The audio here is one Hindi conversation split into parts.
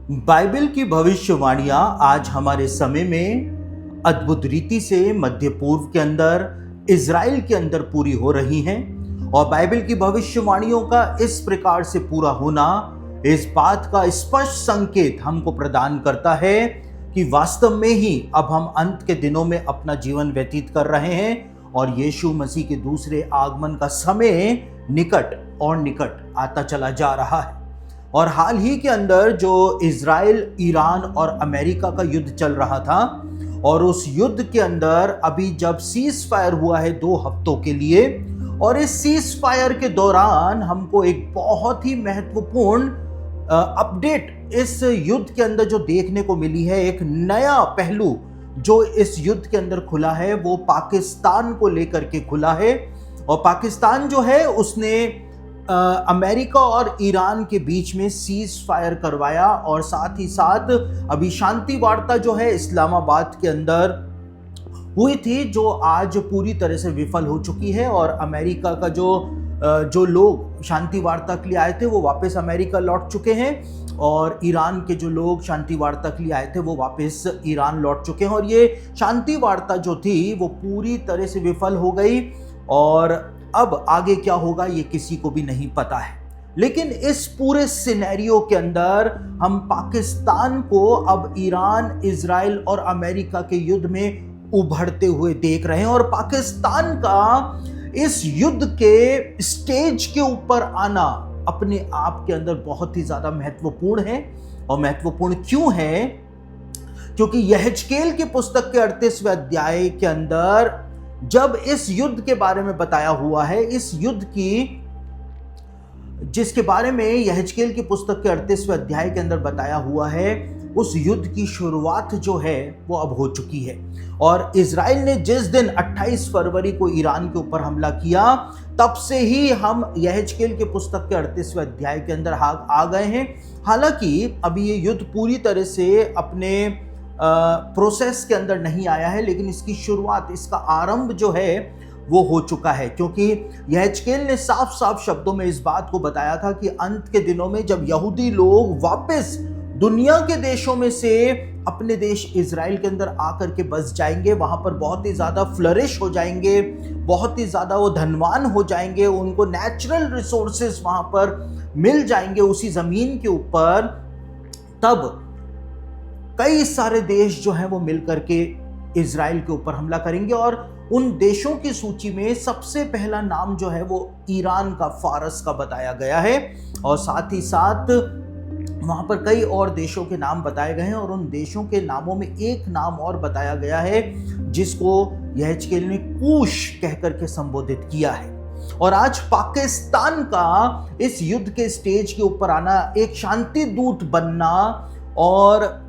बाइबल की भविष्यवाणियां आज हमारे समय में अद्भुत रीति से मध्य पूर्व के अंदर, इज़राइल के अंदर पूरी हो रही हैं। और बाइबल की भविष्यवाणियों का इस प्रकार से पूरा होना इस बात का स्पष्ट संकेत हमको प्रदान करता है कि वास्तव में ही अब हम अंत के दिनों में अपना जीवन व्यतीत कर रहे हैं और यीशु मसीह के दूसरे आगमन का समय निकट और निकट आता चला जा रहा है। और हाल ही के अंदर जो इज़राइल, ईरान और अमेरिका का युद्ध चल रहा था, और उस युद्ध के अंदर अभी जब सीज फायर हुआ है 2 हफ्तों के लिए, और इस सीज फायर के दौरान हमको एक बहुत ही महत्वपूर्ण अपडेट इस युद्ध के अंदर जो देखने को मिली है। एक नया पहलू जो इस युद्ध के अंदर खुला है वो पाकिस्तान को लेकर के खुला है। और पाकिस्तान जो है उसने अमेरिका और ईरान के बीच में सीज फायर करवाया, और साथ ही साथ अभी शांति वार्ता जो है इस्लामाबाद के अंदर हुई थी, जो आज पूरी तरह से विफल हो चुकी है। और अमेरिका का जो लोग शांति वार्ता के लिए आए थे वो वापस अमेरिका लौट चुके हैं, और ईरान के जो लोग शांति वार्ता के लिए आए थे वो वापस ईरान लौट चुके हैं। और ये शांति वार्ता जो थी वो पूरी तरह से विफल हो गई, और अब आगे क्या होगा ये किसी को भी नहीं पता है। लेकिन इस पूरे सिनेरियो के अंदर हम पाकिस्तान को अब ईरान, इज़राइल और अमेरिका के युद्ध में उभरते हुए देख रहे हैं। और पाकिस्तान का इस युद्ध के स्टेज के ऊपर आना अपने आप के अंदर बहुत ही ज्यादा महत्वपूर्ण है। और महत्वपूर्ण क्यों है? क्योंकि यहेजकेल की पुस्तक के 38वें अध्याय के अंदर जब इस युद्ध के बारे में बताया हुआ है, इस युद्ध की जिसके बारे में यहेजकेल की पुस्तक के 38वें अध्याय के अंदर बताया हुआ है, उस युद्ध की शुरुआत जो है वो अब हो चुकी है। और इज़राइल ने जिस दिन 28 फरवरी को ईरान के ऊपर हमला किया, तब से ही हम यहेजकेल की पुस्तक के 38वें अध्याय के अंदर आ गए हैं। हालांकि अभी ये युद्ध पूरी तरह से अपने प्रोसेस के अंदर नहीं आया है, लेकिन इसकी शुरुआत, इसका आरंभ जो है वो हो चुका है। क्योंकि यहेजकेल ने साफ साफ शब्दों में इस बात को बताया था कि अंत के दिनों में जब यहूदी लोग वापस दुनिया के देशों में से अपने देश इज़राइल के अंदर आकर के बस जाएंगे, वहां पर बहुत ही ज्यादा फ्लरिश हो जाएंगे, बहुत ही ज्यादा वो धनवान हो जाएंगे, उनको नेचुरल रिसोर्सेस वहां पर मिल जाएंगे उसी जमीन के ऊपर, तब कई सारे देश जो हैं वो मिलकर के इज़राइल के ऊपर हमला करेंगे। और उन देशों की सूची में सबसे पहला नाम जो है वो ईरान का, फारस का बताया गया है। और साथ ही साथ वहां पर कई और देशों के नाम बताए गए हैं, और उन देशों के नामों में एक नाम और बताया गया है जिसको यहेजकेल ने कूश कहकर के संबोधित किया है। और आज पाकिस्तान का इस युद्ध के स्टेज के ऊपर आना, एक शांति दूत बनना और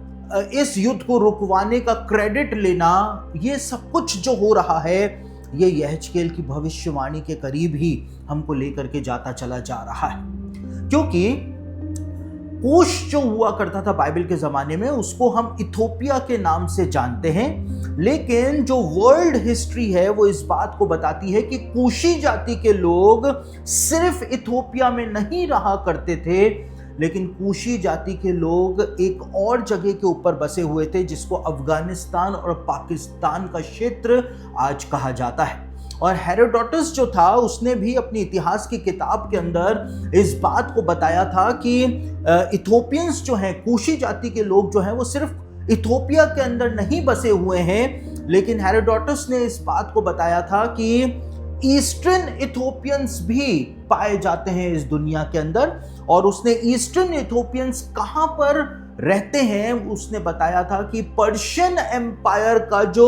इस युद्ध को रुकवाने का क्रेडिट लेना, ये सब कुछ जो हो रहा है ये यहेजकेल की भविष्यवाणी के करीब ही हमको लेकर के जाता चला जा रहा है। क्योंकि कूश जो हुआ करता था बाइबल के जमाने में, उसको हम इथोपिया के नाम से जानते हैं, लेकिन जो वर्ल्ड हिस्ट्री है वो इस बात को बताती है कि कूशी जाति के लोग सिर्फ इथोपिया में नहीं रहा करते थे, लेकिन कूशी जाति के लोग एक और जगह के ऊपर बसे हुए थे जिसको अफगानिस्तान और पाकिस्तान का क्षेत्र आज कहा जाता है। और हेरोडोटस जो था उसने भी अपनी इतिहास की किताब के अंदर इस बात को बताया था कि इथोपियंस जो हैं, कूशी जाति के लोग जो हैं, वो सिर्फ इथोपिया के अंदर नहीं बसे हुए हैं, लेकिन हेरोडोटस ने इस बात को बताया था कि ईस्टर्न इथोपियंस भी पाए जाते हैं इस दुनिया के अंदर। और उसने ईस्टर्न इथोपियंस कहां पर रहते हैं उसने बताया था कि पर्शियन एम्पायर का जो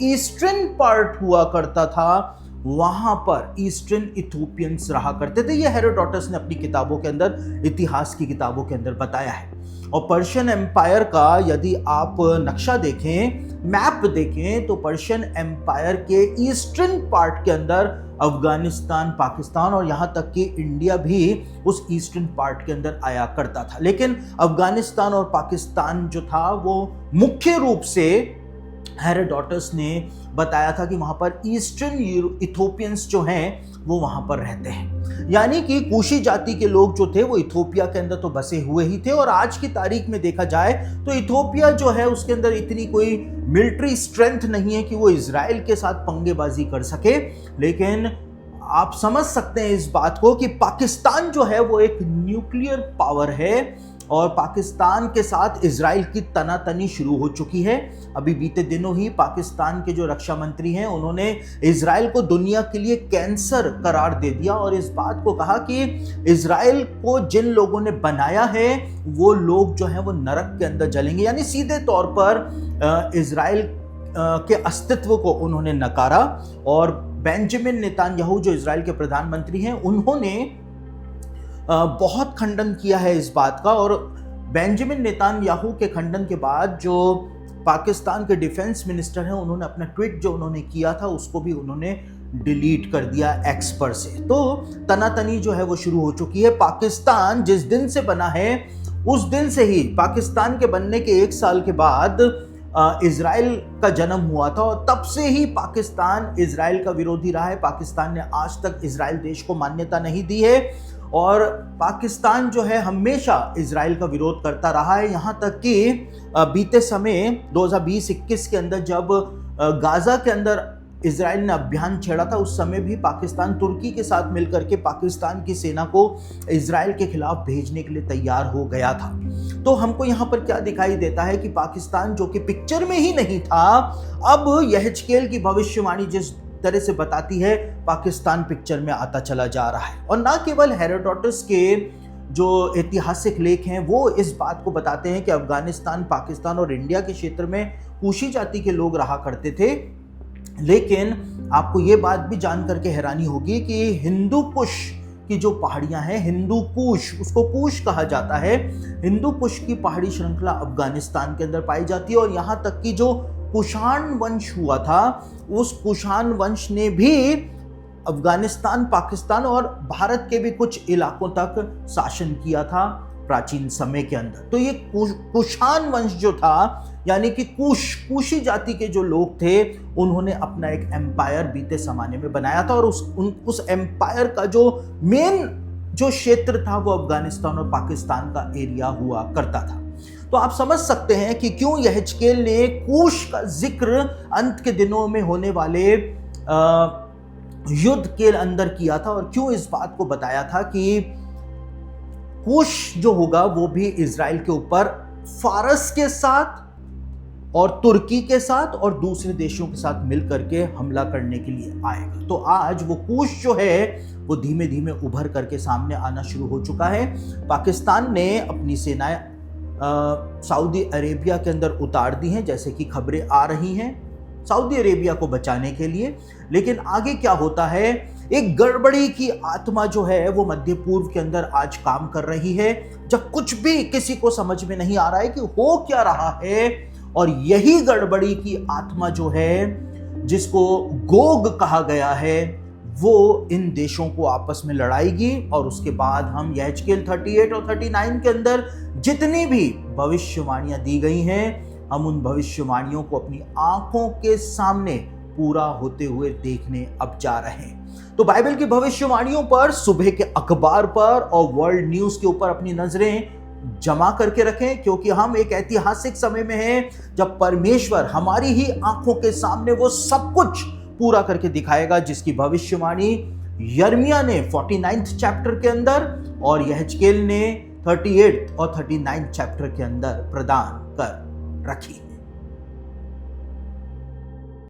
ईस्टर्न पार्ट हुआ करता था वहां पर ईस्टर्न इथोपियंस रहा करते थे। ये हेरोडोटस ने अपनी किताबों के अंदर, इतिहास की किताबों के अंदर बताया है। और पर्शियन एम्पायर का यदि आप नक्शा देखें, मैप देखें, तो पर्शियन एम्पायर के ईस्टर्न पार्ट के अंदर अफगानिस्तान, पाकिस्तान और यहाँ तक कि इंडिया भी उस ईस्टर्न पार्ट के अंदर आया करता था। लेकिन अफगानिस्तान और पाकिस्तान जो था वो मुख्य रूप से हेरोडोटस ने बताया था कि वहां पर ईस्टर्न इथोपियंस जो हैं वो वहां पर रहते हैं। यानी कि कूशी जाति के लोग जो थे वो इथोपिया के अंदर तो बसे हुए ही थे, और आज की तारीख में देखा जाए तो इथोपिया जो है उसके अंदर इतनी कोई मिलिट्री स्ट्रेंथ नहीं है कि वो इजराइल के साथ पंगेबाजी कर सके। लेकिन आप समझ सकते हैं इस बात को कि पाकिस्तान जो है वो एक न्यूक्लियर पावर है, और पाकिस्तान के साथ इजराइल की तनातनी शुरू हो चुकी है। अभी बीते दिनों ही पाकिस्तान के जो रक्षा मंत्री हैं उन्होंने इजराइल को दुनिया के लिए कैंसर करार दे दिया, और इस बात को कहा कि इजराइल को जिन लोगों ने बनाया है वो लोग जो हैं वो नरक के अंदर जलेंगे। यानी सीधे तौर पर इजराइल के अस्तित्व को उन्होंने नकारा। और बेंजामिन नेतन्याहू जो इजराइल के प्रधानमंत्री हैं उन्होंने बहुत खंडन किया है इस बात का, और बेंजामिन नेतन्याहू के खंडन के बाद जो पाकिस्तान के डिफेंस मिनिस्टर हैं उन्होंने अपना ट्वीट जो उन्होंने किया था उसको भी उन्होंने डिलीट कर दिया एक्स पर से। तो तनातनी जो है वो शुरू हो चुकी है। पाकिस्तान जिस दिन से बना है उस दिन से ही, पाकिस्तान के बनने के 1 साल के बाद इजराइल का जन्म हुआ था, और तब से ही पाकिस्तान इजराइल का विरोधी रहा है। पाकिस्तान ने आज तक इजराइल देश को मान्यता नहीं दी है, और पाकिस्तान जो है हमेशा इजराइल का विरोध करता रहा है। यहाँ तक कि बीते समय 2020-21 के अंदर जब गाजा के अंदर इजराइल ने अभियान छेड़ा था उस समय भी पाकिस्तान तुर्की के साथ मिलकर के पाकिस्तान की सेना को इजराइल के खिलाफ भेजने के लिए तैयार हो गया था। तो हमको यहाँ पर क्या दिखाई देता है कि पाकिस्तान जो कि पिक्चर में ही नहीं था, अब यहेजकेल की भविष्यवाणी जिस तरह से बताती है पाकिस्तान पिक्चर में आता चला जा रहा है। और ना केवल हेरोडोटस के जो ऐतिहासिक लेख हैं वो इस बात को बताते हैं कि अफगानिस्तान, पाकिस्तान और इंडिया के क्षेत्र में कूशी जाति के लोग रहा करते थे। लेकिन आपको ये बात भी जान करके हैरानी होगी कि हिंदू कुश की जो पहाड़ियां हैं, हिंदू कुश, उसको कुश कहा जाता है, हिंदू कुश की पहाड़ी श्रृंखला अफगानिस्तान के अंदर पाई जाती है। और यहाँ तक कि जो कुषाण वंश हुआ था उस कुषाण वंश ने भी अफगानिस्तान, पाकिस्तान और भारत के भी कुछ इलाकों तक शासन किया था प्राचीन समय के अंदर। तो ये कुषाण वंश जो था, यानी कि कूशी जाति के जो लोग थे, उन्होंने अपना एक एम्पायर बीते जमाने में बनाया था, और उस एम्पायर का जो मेन जो क्षेत्र था वो अफगानिस्तान और पाकिस्तान का एरिया हुआ करता था। तो आप समझ सकते हैं कि क्यों यहेजकेल ने कूश का जिक्र अंत के दिनों में होने वाले युद्ध के अंदर किया था, और क्यों इस बात को बताया था कि कूश जो होगा वो भी इजराइल के ऊपर फारस के साथ और तुर्की के साथ और दूसरे देशों के साथ मिलकर के हमला करने के लिए आएगा। तो आज वो कूश जो है वो धीमे धीमे उभर करके सामने आना शुरू हो चुका है। पाकिस्तान ने अपनी सेनाएं सऊदी अरेबिया के अंदर उतार दी हैं, जैसे कि खबरें आ रही हैं, सऊदी अरेबिया को बचाने के लिए। लेकिन आगे क्या होता है, एक गड़बड़ी की आत्मा जो है वो मध्य पूर्व के अंदर आज काम कर रही है, जब कुछ भी किसी को समझ में नहीं आ रहा है कि हो क्या रहा है। और यही गड़बड़ी की आत्मा जो है, जिसको गोग कहा गया है, वो इन देशों को आपस में लड़ाएगी। और उसके बाद हम यहेजकेल 38 और 39 के अंदर जितनी भी भविष्यवाणियां दी गई हैं, हम उन भविष्यवाणियों को अपनी आंखों के सामने पूरा होते हुए देखने अब जा रहे हैं। तो बाइबल की भविष्यवाणियों पर, सुबह के अखबार पर और वर्ल्ड न्यूज के ऊपर अपनी नजरें जमा करके रखें, क्योंकि हम एक ऐतिहासिक समय में हैं जब परमेश्वर हमारी ही आंखों के सामने वो सब कुछ पूरा करके दिखाएगा, जिसकी भविष्यवाणी यिर्मयाह ने 49th चैप्टर के अंदर और यहेजकेल ने 38 और 39 चैप्टर के अंदर प्रदान कर रखी।